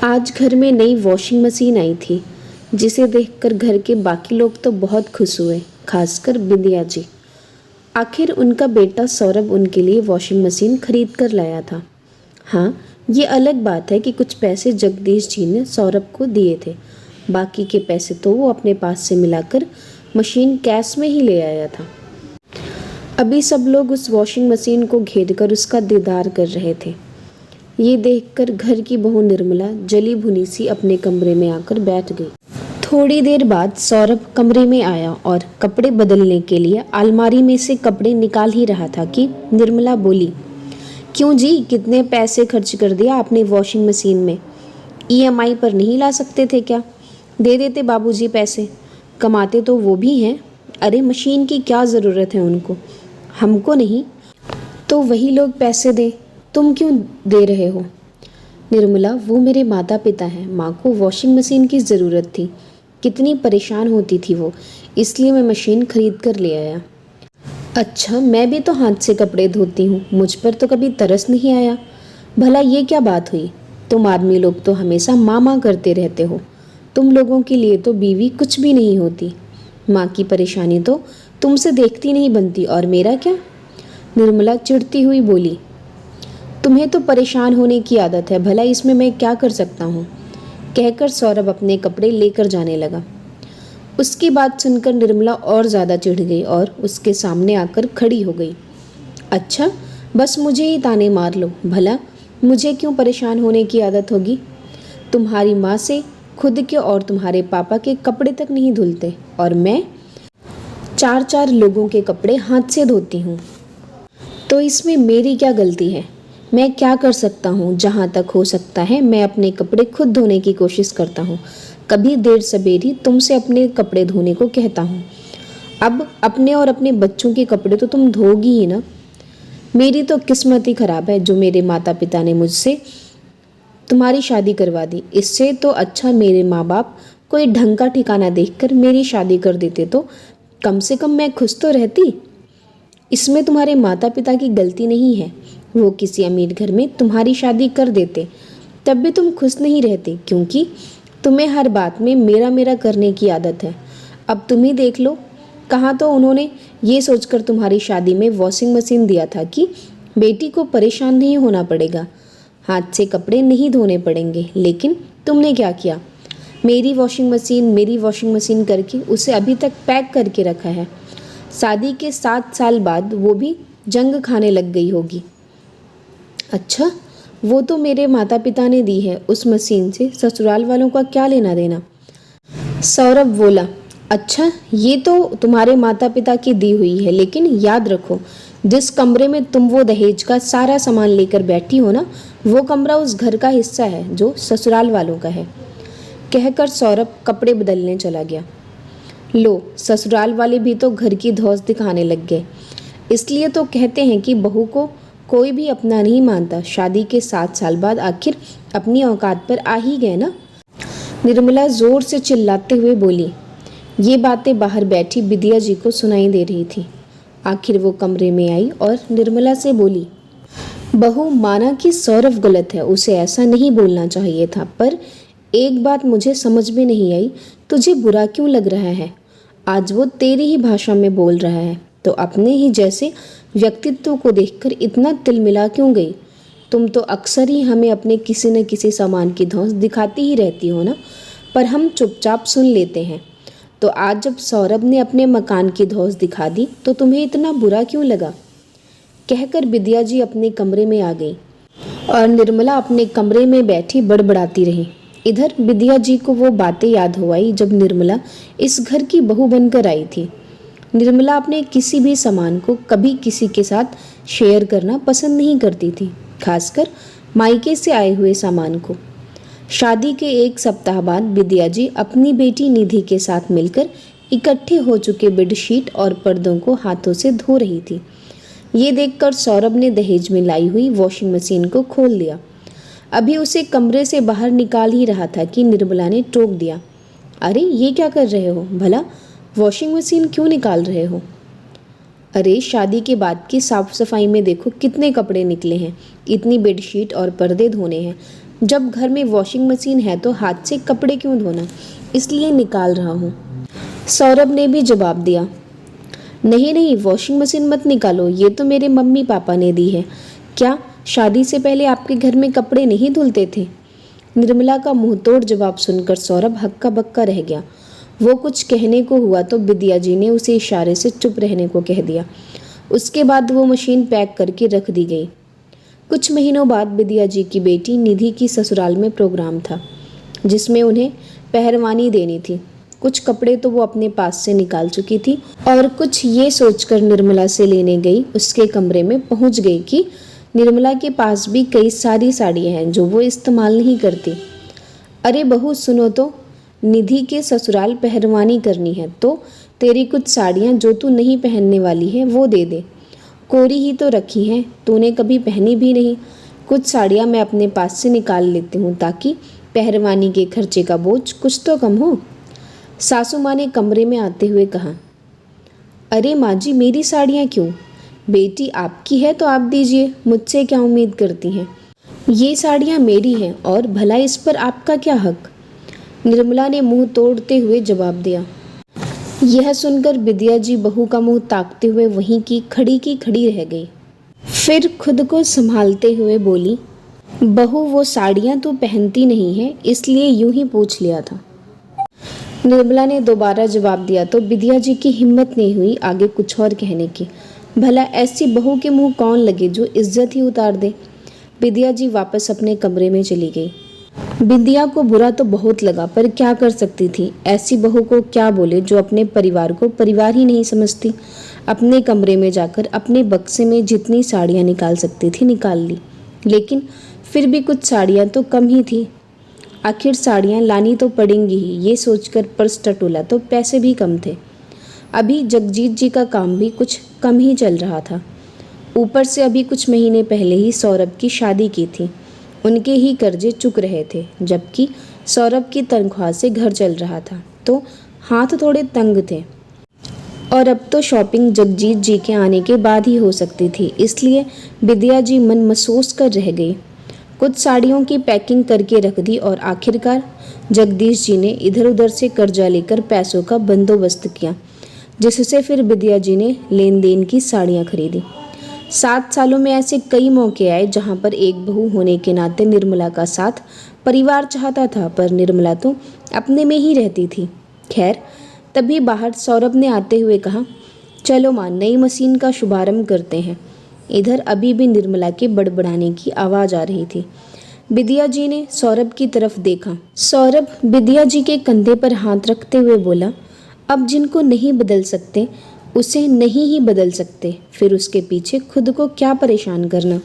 आज घर में नई वॉशिंग मशीन आई थी, जिसे देखकर घर के बाकी लोग तो बहुत खुश हुए, खासकर बिंदिया जी। आखिर उनका बेटा सौरभ उनके लिए वॉशिंग मशीन खरीद कर लाया था। हाँ, ये अलग बात है कि कुछ पैसे जगदीश जी ने सौरभ को दिए थे। बाकी के पैसे तो वो अपने पास से मिलाकर मशीन कैश में ही ले आया था। अभी सब लोग उस वॉशिंग मशीन को घेर कर उसका दीदार कर रहे थे। ये देखकर घर की बहू निर्मला जली भुनी सी अपने कमरे में आकर बैठ गई। थोड़ी देर बाद सौरभ कमरे में आया और कपड़े बदलने के लिए अलमारी में से कपड़े निकाल ही रहा था कि निर्मला बोली, क्यों जी, कितने पैसे खर्च कर दिया आपने वॉशिंग मशीन में? ईएमआई पर नहीं ला सकते थे क्या? दे देते बाबूजी पैसे, कमाते तो वो भी हैं। अरे मशीन की क्या ज़रूरत है उनको, हमको नहीं तो वही लोग पैसे दें, तुम क्यों दे रहे हो? निर्मला, वो मेरे माता पिता हैं, माँ को वॉशिंग मशीन की ज़रूरत थी, कितनी परेशान होती थी वो, इसलिए मैं मशीन खरीद कर ले आया। अच्छा, मैं भी तो हाथ से कपड़े धोती हूँ, मुझ पर तो कभी तरस नहीं आया। भला ये क्या बात हुई? तुम आदमी लोग तो हमेशा माँ माँ करते रहते हो, तुम लोगों के लिए तो बीवी कुछ भी नहीं होती। माँ की परेशानी तो तुमसे देखती नहीं बनती, और मेरा क्या? निर्मला चिढ़ती हुई बोली, तुम्हें तो परेशान होने की आदत है, भला इसमें मैं क्या कर सकता हूँ? कहकर सौरभ अपने कपड़े लेकर जाने लगा। उसकी बात सुनकर निर्मला और ज़्यादा चिढ़ गई और उसके सामने आकर खड़ी हो गई। अच्छा, बस मुझे ही ताने मार लो, भला मुझे क्यों परेशान होने की आदत होगी? तुम्हारी माँ से खुद के और तुम्हारे पापा के कपड़े तक नहीं धुलते, और मैं 4-4 लोगों के कपड़े हाथ से धोती हूँ, तो इसमें मेरी क्या गलती है? मैं क्या कर सकता हूँ? जहाँ तक हो सकता है मैं अपने कपड़े खुद धोने की कोशिश करता हूँ, कभी देर सवेर ही तुमसे अपने कपड़े धोने को कहता हूँ। अब अपने और अपने बच्चों के कपड़े तो तुम धोगी ही ना। मेरी तो किस्मत ही खराब है जो मेरे माता पिता ने मुझसे तुम्हारी शादी करवा दी। इससे तो अच्छा मेरे माँ बाप कोई ढंग का ठिकाना देखकर मेरी शादी कर देते तो कम से कम मैं खुश तो रहती। इसमें तुम्हारे माता पिता की गलती नहीं है, वो किसी अमीर घर में तुम्हारी शादी कर देते तब भी तुम खुश नहीं रहते, क्योंकि तुम्हें हर बात में मेरा मेरा करने की आदत है। अब तुम ही देख लो, कहाँ तो उन्होंने ये सोचकर तुम्हारी शादी में वॉशिंग मशीन दिया था कि बेटी को परेशान नहीं होना पड़ेगा, हाथ से कपड़े नहीं धोने पड़ेंगे, लेकिन तुमने क्या किया? मेरी वॉशिंग मशीन करके उसे अभी तक पैक करके रखा है। शादी के 7 साल बाद वो भी जंग खाने लग गई होगी। अच्छा, वो तो मेरे माता पिता ने दी है, उस मशीन से ससुराल वालों का क्या लेना देना? सौरभ बोला, अच्छा ये तो तुम्हारे माता पिता की दी हुई है, लेकिन याद रखो, जिस कमरे में तुम वो दहेज का सारा सामान लेकर बैठी हो ना, वो कमरा उस घर का हिस्सा है जो ससुराल वालों का है। कहकर सौरभ कपड़े बदलने चला गया। लो, ससुराल वाले भी तो घर की धौंस दिखाने लग गए। इसलिए तो कहते हैं कि बहू को कोई भी अपना नहीं मानता। शादी के 7 साल बाद आखिर अपनी औकात पर आ ही गए ना। निर्मला जोर से चिल्लाते हुए बोली। ये बातें बाहर बैठी बिदिया जी को सुनाई दे रही थी। आखिर वो कमरे में आई और निर्मला से बोली, बहू, माना कि सौरभ गलत है, उसे ऐसा नहीं बोलना चाहिए था, पर एक बात मुझे समझ में नहीं आई, तुझे बुरा क्यों लग रहा है? आज वो तेरी ही भाषा में बोल रहा है, तो अपने ही जैसे व्यक्तित्व को देखकर इतना तिलमिला क्यों गई? तुम तो अक्सर ही हमें अपने किसी न किसी सामान की धौंस दिखाती ही रहती हो ना, पर हम चुपचाप सुन लेते हैं। तो आज जब सौरभ ने अपने मकान की धौंस दिखा दी तो तुम्हें इतना बुरा क्यों लगा? कहकर बिदिया जी अपने कमरे में आ गई और निर्मला अपने कमरे में बैठी बड़बड़ाती रही। इधर बिदिया जी को वो बातें याद हो आई जब निर्मला इस घर की बहू बनकर आई थी। निर्मला अपने किसी भी सामान को कभी किसी के साथ शेयर करना पसंद नहीं करती थी, खासकर मायके से आए हुए सामान को। शादी के 1 सप्ताह बाद बिदिया जी अपनी बेटी निधि के साथ मिलकर इकट्ठे हो चुके बेडशीट और पर्दों को हाथों से धो रही थी। ये देखकर सौरभ ने दहेज में लाई हुई वॉशिंग मशीन को खोल दिया। अभी उसे कमरे से बाहर निकाल ही रहा था कि निर्मला ने टोक दिया, अरे ये क्या कर रहे हो? भला वॉशिंग मशीन क्यों निकाल रहे हो? अरे शादी के बाद की साफ सफाई में देखो कितने कपड़े निकले हैं, इतनी बेडशीट और पर्दे धोने हैं, जब घर में वॉशिंग मशीन है तो हाथ से कपड़े क्यों धोना, इसलिए निकाल रहा हूँ। सौरभ ने भी जवाब दिया, नहीं नहीं, वॉशिंग मशीन मत निकालो, ये तो मेरे मम्मी पापा ने दी है। क्या शादी से पहले आपके घर में कपड़े नहीं धुलते थे? निर्मला का मुंहतोड़ जवाब सुनकर सौरभ हक्का बक्का रह गया। वो कुछ कहने को हुआ तो विद्या जी ने उसे इशारे से चुप रहने को कह दिया। उसके बाद वो मशीन पैक करके रख दी गई। कुछ महीनों बाद विद्या जी की बेटी निधि की ससुराल में प्रोग्राम था, जिसमें उन्हें पहरवानी देनी थी। कुछ कपड़े तो वो अपने पास से निकाल चुकी थी और कुछ ये सोचकर निर्मला से लेने गई। उसके कमरे में पहुंच गई कि निर्मला के पास भी कई सारी साड़ियाँ हैं जो वो इस्तेमाल नहीं करती। अरे बहू सुनो तो, निधि के ससुराल पहरवानी करनी है तो तेरी कुछ साड़ियाँ जो तू नहीं पहनने वाली है वो दे दे। कोरी ही तो रखी हैं, तूने कभी पहनी भी नहीं। कुछ साड़ियाँ मैं अपने पास से निकाल लेती हूँ ताकि पहरवानी के खर्चे का बोझ कुछ तो कम हो। सासू माँ ने कमरे में आते हुए कहा, अरे माँ जी, मेरी साड़ियाँ क्यों? बेटी आपकी है तो आप दीजिए, मुझसे क्या उम्मीद करती हैं? ये साड़ियाँ मेरी हैं और भला इस पर आपका क्या हक? निर्मला ने मुंह तोड़ते हुए जवाब दिया। यह सुनकर विद्या जी बहू का मुंह ताकते हुए वहीं की खड़ी रह गई। फिर खुद को संभालते हुए बोली, बहू वो साड़ियाँ तो पहनती नहीं है, इसलिए यूं ही पूछ लिया था। निर्मला ने दोबारा जवाब दिया तो विद्या जी की हिम्मत नहीं हुई आगे कुछ और कहने की। भला ऐसी बहू के मुंह कौन लगे जो इज्जत ही उतार दे। विद्या जी वापस अपने कमरे में चली गई। विद्या को बुरा तो बहुत लगा, पर क्या कर सकती थी। ऐसी बहू को क्या बोले जो अपने परिवार को परिवार ही नहीं समझती। अपने कमरे में जाकर अपने बक्से में जितनी साड़ियाँ निकाल सकती थी निकाल ली, लेकिन फिर भी कुछ साड़ियाँ तो कम ही थी। आखिर साड़ियाँ लानी तो पड़ेंगी ही, ये सोचकर पर्स टटोला तो पैसे भी कम थे। अभी जगजीत जी का काम भी कुछ कम ही चल रहा था। ऊपर से अभी कुछ महीने पहले ही सौरभ की शादी की थी। उनके ही कर्जे चुक रहे थे, जबकि सौरभ की तनख्वाह से घर चल रहा था, तो हाथ थोड़े तंग थे। और अब तो शॉपिंग जगजीत जी के आने के बाद ही हो सकती थी, इसलिए विद्या जी मन महसूस कर रह गई। कुछ साड़ियों की पैकिंग करके रख दी और आखिरकार जगदीश जी ने इधर उधर से कर्जा लेकर पैसों का बंदोबस्त किया, जिससे फिर विद्या जी ने लेन देन की साड़ियाँ खरीदी। 7 सालों में ऐसे कई मौके आए जहाँ पर एक बहू होने के नाते निर्मला का साथ परिवार चाहता था, पर निर्मला तो अपने में ही रहती थी। खैर, तभी बाहर सौरभ ने आते हुए कहा, चलो माँ, नई मशीन का शुभारंभ करते हैं। इधर अभी भी निर्मला के बड़बड़ाने की आवाज़ आ रही थी। विद्या जी ने सौरभ की तरफ देखा। सौरभ विद्या जी के कंधे पर हाथ रखते हुए बोला, अब जिनको नहीं बदल सकते उसे नहीं ही बदल सकते, फिर उसके पीछे खुद को क्या परेशान करना।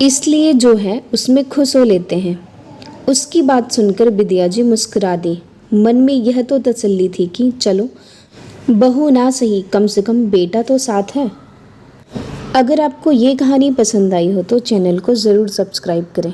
इसलिए जो है उसमें खुश हो लेते हैं। उसकी बात सुनकर विद्या जी मुस्कुरा दी। मन में यह तो तसल्ली थी कि चलो, बहू ना सही, कम से कम बेटा तो साथ है। अगर आपको ये कहानी पसंद आई हो तो चैनल को ज़रूर सब्सक्राइब करें।